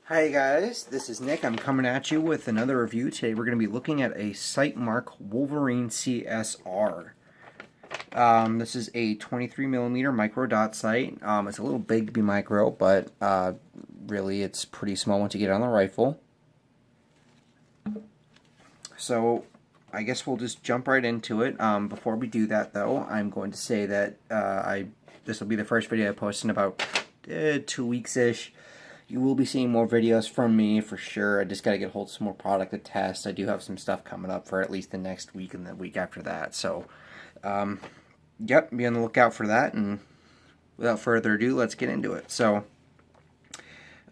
Hi guys, this is Nick. I'm coming at you with another review. Today we're going to be looking at a Sightmark Wolverine CSR. This is a 23mm micro dot sight. It's a little big to be micro, but really it's pretty small once you get it on the rifle. So I guess we'll just jump right into it. Before we do that though, I'm going to say that this will be the first video I post in about 2 weeks-ish. You will be seeing more videos from me for sure. I just got to get hold of some more product to test. I do have some stuff coming up for at least the next week and the week after that. So, yep, be on the lookout for that. And without further ado, let's get into it. So,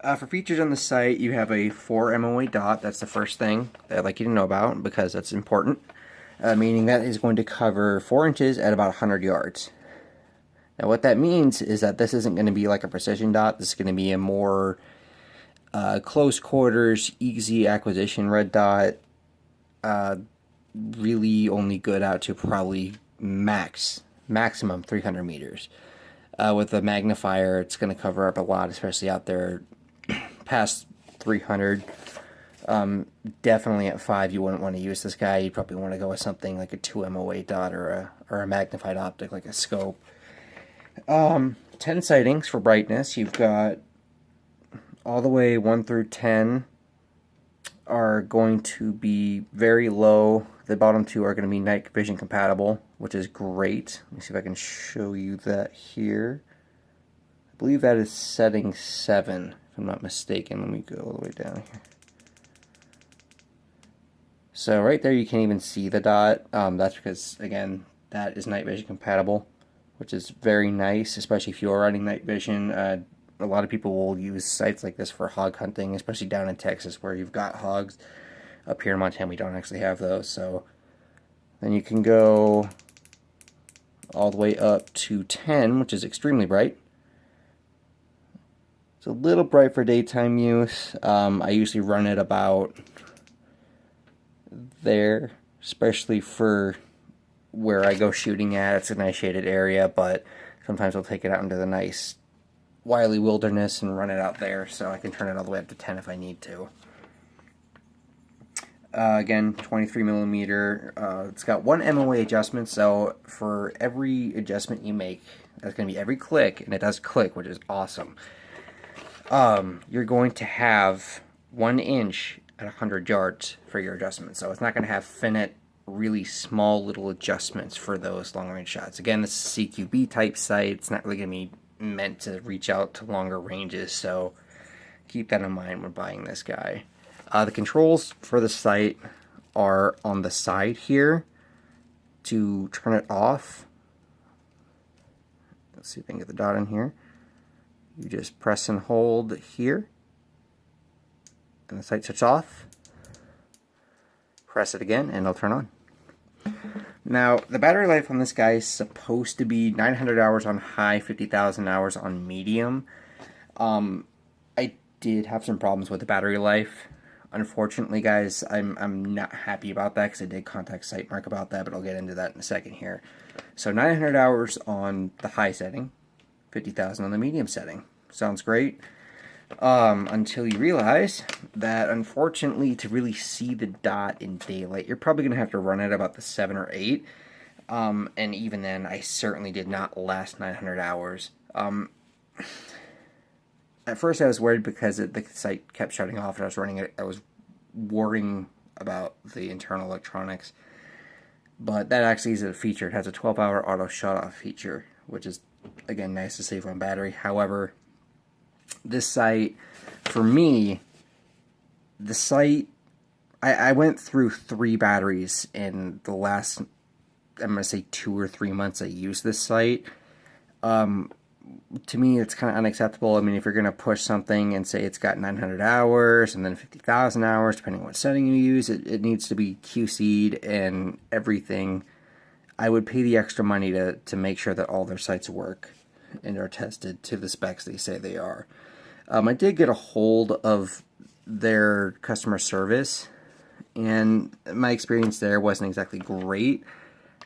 for features on the site, you have a 4 MOA dot. That's the first thing that I'd like you to know about because that's important. Meaning that is going to cover 4 inches at about 100 yards. Now what that means is that this isn't going to be like a precision dot. This is going to be a more close quarters, easy acquisition red dot. Really only good out to probably maximum 300 meters. With a magnifier, it's going to cover up a lot, especially out there past 300. Definitely at 5 you wouldn't want to use this guy. You'd probably want to go with something like a 2 MOA dot or a magnified optic like a scope. 10 sightings for brightness. You've got all the way 1 through 10 are going to be very low. The bottom 2 are going to be night vision compatible, which is great. Let me see if I can show you that here. I believe that is setting 7, if I'm not mistaken. Let me go all the way down here. So right there you can't even see the dot. That's because, again, that is night vision compatible, which is very nice, especially if you're riding night vision. A lot of people will use sites like this for hog hunting, especially down in Texas where you've got hogs. Up here in Montana we don't actually have those. So then you can go all the way up to 10, which is extremely bright. It's a little bright for daytime use. I usually run it about there, especially for where I go shooting at. It's a nice shaded area, but sometimes I'll take it out into the nice wily wilderness and run it out there, so I can turn it all the way up to 10 if I need to. Again, 23mm. It's got 1 MOA adjustment, so for every adjustment you make, that's going to be every click, and it does click, which is awesome. You're going to have 1 inch at 100 yards for your adjustment, so it's not going to have finite, really small little adjustments for those long range shots. Again, this is CQB type sight. It's not really going to be meant to reach out to longer ranges, so keep that in mind when buying this guy. The controls for the sight are on the side here. To turn it off, let's see if I can get the dot in here. You just press and hold here, and the sight shuts off. Press it again and it'll turn on. Now, the battery life on this guy is supposed to be 900 hours on high, 50,000 hours on medium. I did have some problems with the battery life. Unfortunately, guys, I'm not happy about that because I did contact Sightmark about that, but I'll get into that in a second here. So 900 hours on the high setting, 50,000 on the medium setting. Sounds great. Until you realize that, unfortunately, to really see the dot in daylight, you're probably going to have to run it about the 7 or 8. And even then, I certainly did not last 900 hours. At first, I was worried because the site kept shutting off and I was running it. I was worrying about the internal electronics. But that actually is a feature. It has a 12-hour auto shut-off feature, which is, again, nice to save on battery. However, this site, for me, the site, I went through 3 batteries in the last, I'm going to say 2 or 3 months I used this site. To me, it's kind of unacceptable. I mean, if you're going to push something and say it's got 900 hours and then 50,000 hours, depending on what setting you use, it needs to be QC'd and everything. I would pay the extra money to make sure that all their sites work and are tested to the specs they say they are. I did get a hold of their customer service, and my experience there wasn't exactly great.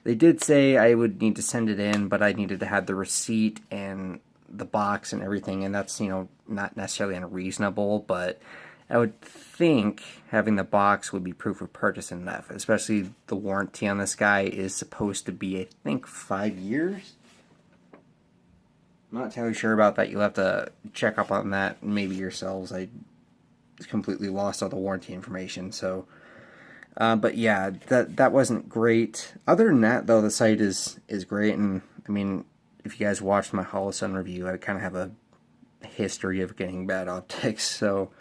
They did say I would need to send it in, but I needed to have the receipt and the box and everything, and that's, you know, not necessarily unreasonable, but I would think having the box would be proof of purchase enough, especially the warranty on this guy is supposed to be, I think, 5 years. I'm not entirely sure about that. You'll have to check up on that maybe yourselves. I completely lost all the warranty information, so... but yeah, that wasn't great. Other than that, though, the sight is great, and I mean, if you guys watched my Holosun review, I kind of have a history of getting bad optics, so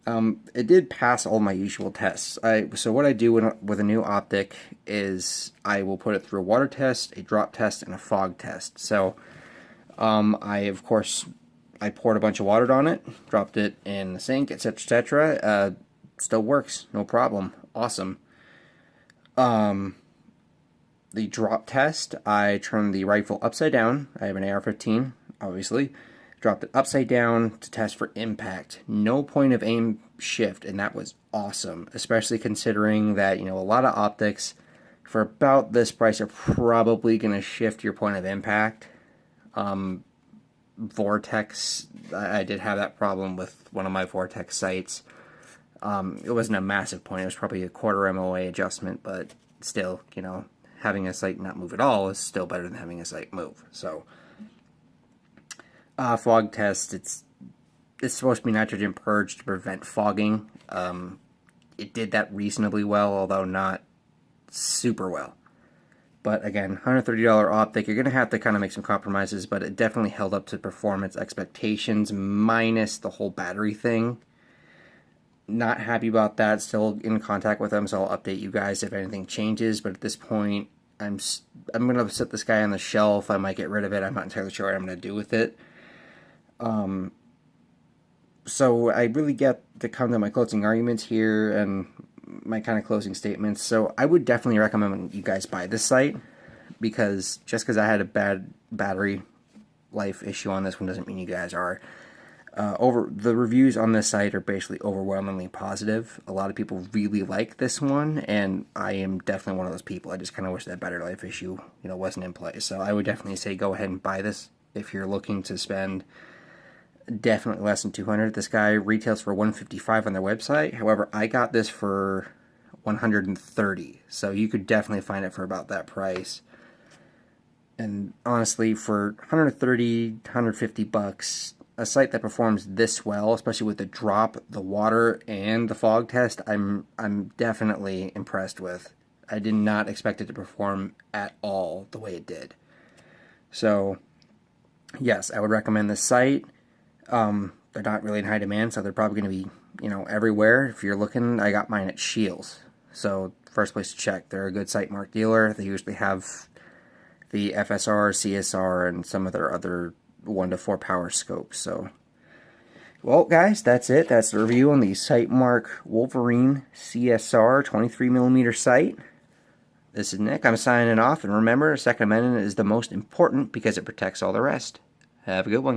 it did pass all my usual tests. So what I do with a new optic is I will put it through a water test, a drop test, and a fog test. So of course, I poured a bunch of water on it, dropped it in the sink, etc., etc. Still works, no problem. Awesome. The drop test, I turned the rifle upside down. I have an AR-15, obviously. Dropped it upside down to test for impact. No point of aim shift, and that was awesome, especially considering that, you know, a lot of optics for about this price are probably going to shift your point of impact. Vortex, I did have that problem with one of my Vortex sights. It wasn't a massive point, it was probably a quarter MOA adjustment, but still, you know, having a sight not move at all is still better than having a sight move. So, fog test, it's supposed to be nitrogen purge to prevent fogging. It did that reasonably well, although not super well. But again, $130 optic, you're going to have to kind of make some compromises, but it definitely held up to performance expectations, minus the whole battery thing. Not happy about that, still in contact with them, so I'll update you guys if anything changes, but at this point, I'm going to set this guy on the shelf. I might get rid of it, I'm not entirely sure what I'm going to do with it. So I really get to come to my closing arguments here, and my kind of closing statements. So I would definitely recommend you guys buy this sight, because just because I had a bad battery life issue on this one doesn't mean you guys are. The reviews on this site are basically overwhelmingly positive. A lot of people really like this one, and I am definitely one of those people. I just kind of wish that battery life issue, you know, wasn't in place. So I would definitely say go ahead and buy this if you're looking to spend definitely less than $200. This guy retails for $155 on their website. However, I got this for $130, so you could definitely find it for about that price. And honestly, for $130, $150, a sight that performs this well, especially with the drop, the water, and the fog test, I'm definitely impressed with. I did not expect it to perform at all the way it did. So, yes, I would recommend this sight. They're not really in high demand, so they're probably going to be, you know, everywhere. If you're looking, I got mine at Shields. So, first place to check. They're a good Sightmark dealer. They usually have the FSR, CSR, and some of their other 1 to 4 power scopes. So, well, guys, that's it. That's the review on the Sightmark Wolverine CSR 23mm sight. This is Nick. I'm signing off, and remember, Second Amendment is the most important because it protects all the rest. Have a good one.